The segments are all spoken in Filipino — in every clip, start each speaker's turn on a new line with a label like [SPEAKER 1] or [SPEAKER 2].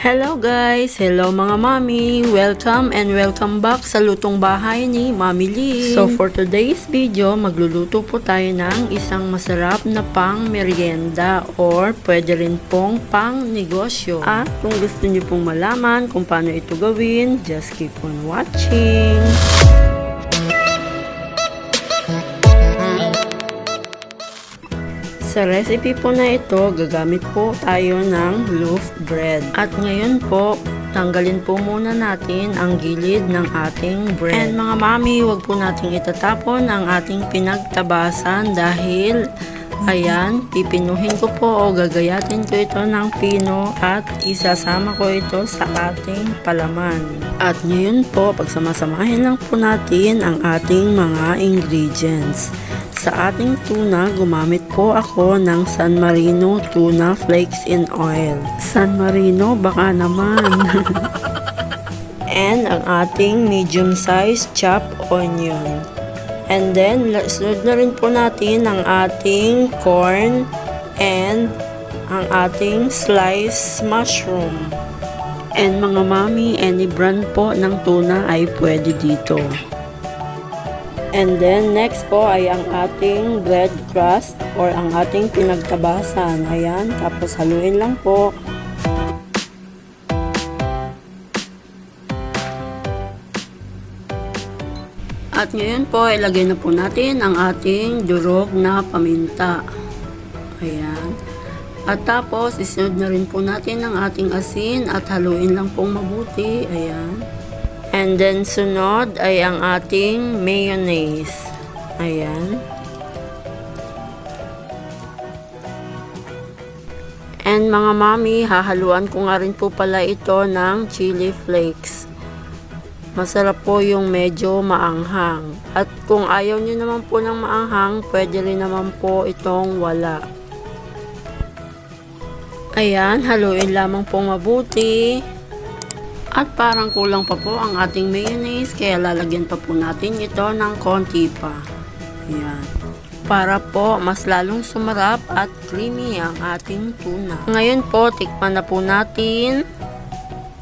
[SPEAKER 1] Hello guys! Hello mga mami! Welcome and welcome back sa lutong bahay ni Mami Lynn. So for today's video, magluluto po tayo ng isang masarap na pang merienda or pwede rin pong pang negosyo. At kung gusto niyo pong malaman kung paano ito gawin, just keep on watching! Sa recipe po na ito, gagamit po tayo ng loaf bread. At ngayon po, tanggalin po muna natin ang gilid ng ating bread. And mga mami, huwag po natin itatapon ang ating pinagtabasan dahil ayan, pipinuhin ko po o gagayatin ko ito ng pino at isasama ko ito sa ating palaman. At ngayon po, pagsamasamahin lang po natin ang ating mga ingredients. Sa ating tuna, gumamit po ako ng San Marino tuna flakes in oil. San Marino, baka naman. And ang ating medium size chopped onion. And then, sunod na rin po natin ang ating corn and ang ating sliced mushroom. And mga mami, any brand po ng tuna ay pwede dito. And then, next po ay ang ating bread crust or ang ating pinagtabasan. Ayan, tapos haluin lang po. At ngayon po, ilagay na po natin ang ating durog na paminta. Ayan. At tapos, isunod na rin po natin ang ating asin at haluin lang pong mabuti. Ayan. And then, sunod ay ang ating mayonnaise. Ayan. And mga mami, hahaluan ko nga rin po pala ito ng chili flakes. Masarap po yung medyo maanghang. At kung ayaw nyo naman po ng maanghang, pwede rin naman po itong wala. Ayan, haluin lamang po mabuti. At parang kulang pa po ang ating mayonnaise, kaya lalagyan pa po natin ito ng konti pa. Ayan. Para po mas lalong sumarap at creamy ang ating tuna. Ngayon po, tikman na po natin.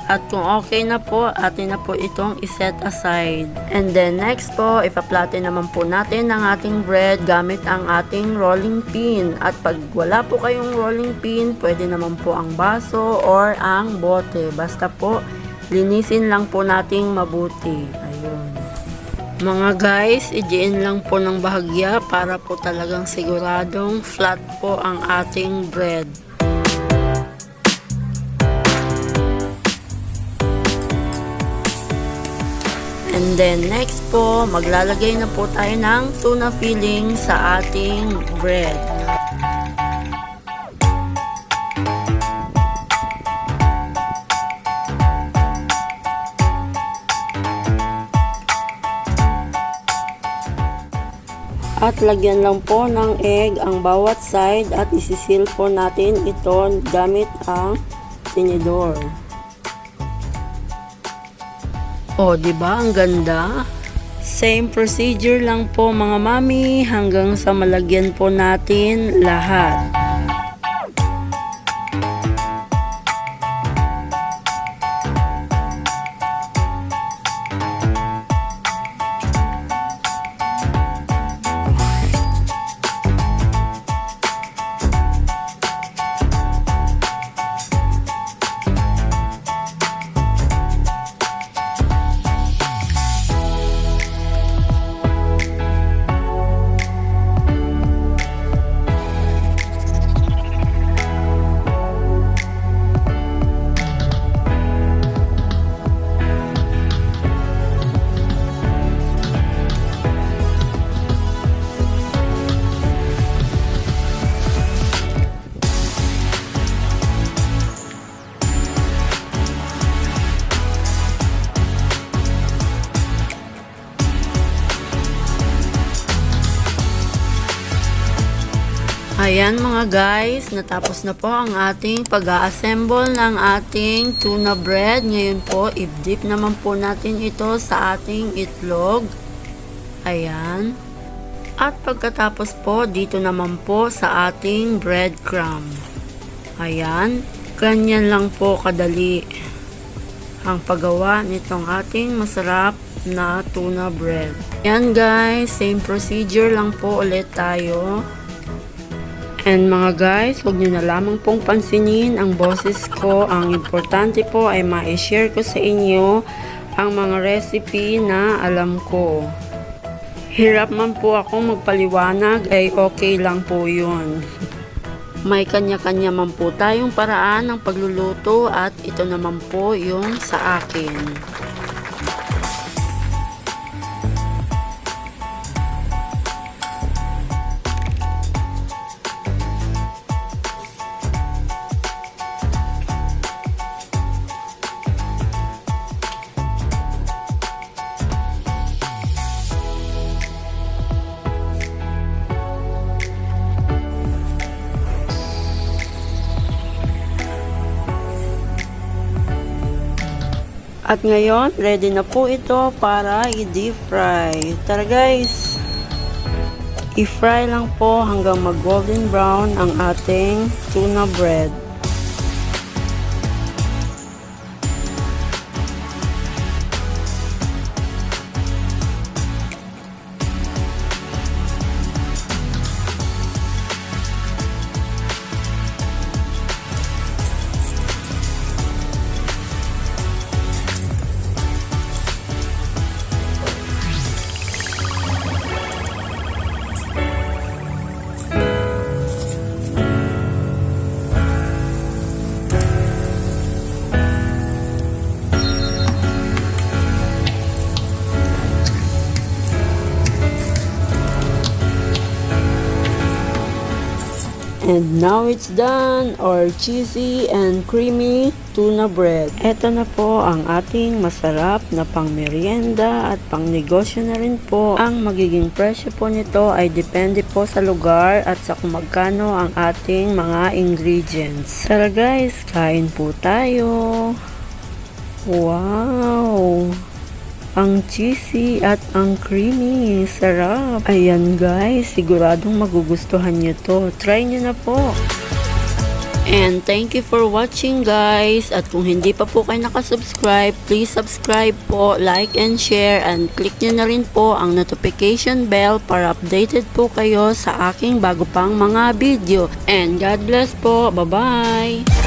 [SPEAKER 1] At kung okay na po, atin na po itong iset aside. And then next po, ipa-flatten naman po natin ang ating bread gamit ang ating rolling pin. At pag wala po kayong rolling pin, pwede naman po ang baso or ang bote. Basta po, linisin lang po nating mabuti. Ayun. Mga guys, idiin lang po ng bahagya para po talagang siguradong flat po ang ating bread. And then next po, maglalagay na po tayo ng tuna filling sa ating bread. At lagyan lang po ng egg ang bawat side at isisil po natin ito gamit ang tinidor. O, diba? Ang ganda. Same procedure lang po mga mami hanggang sa malagyan po natin lahat. Ayan mga guys, natapos na po ang ating pag-assemble ng ating tuna bread. Ngayon po, i-dip naman po natin ito sa ating itlog. Ayan. At pagkatapos po, dito naman po sa ating breadcrumb. Ayan. Ganyan lang po kadali ang paggawa nitong ating masarap na tuna bread. Yan guys, same procedure lang po ulit tayo. And mga guys, huwag nyo na lamang pong pansinin ang boses ko. Ang importante po ay ma-share ko sa inyo ang mga recipe na alam ko. Hirap man po akong magpaliwanag ay okay lang po yun. May kanya-kanya man po tayong paraan ng pagluluto at ito naman po yung sa akin. At ngayon, ready na po ito para i-deep fry. Tara guys! I-fry lang po hanggang mag-golden brown ang ating tuna bread. And now it's done, our cheesy and creamy tuna bread. Ito na po ang ating masarap na pang merienda at pang negosyo na rin po. Ang magiging presyo po nito ay depende po sa lugar at sa kung magkano ang ating mga ingredients. Tara guys, kain po tayo. Wow! Ang cheesy at ang creamy. Sarap. Ayan guys, siguradong magugustuhan nyo to. Try nyo na po. And thank you for watching guys. At kung hindi pa po kayo nakasubscribe, please subscribe po, like and share, and click nyo na rin po ang notification bell para updated po kayo sa aking bago pang mga video. And God bless po. Bye-bye!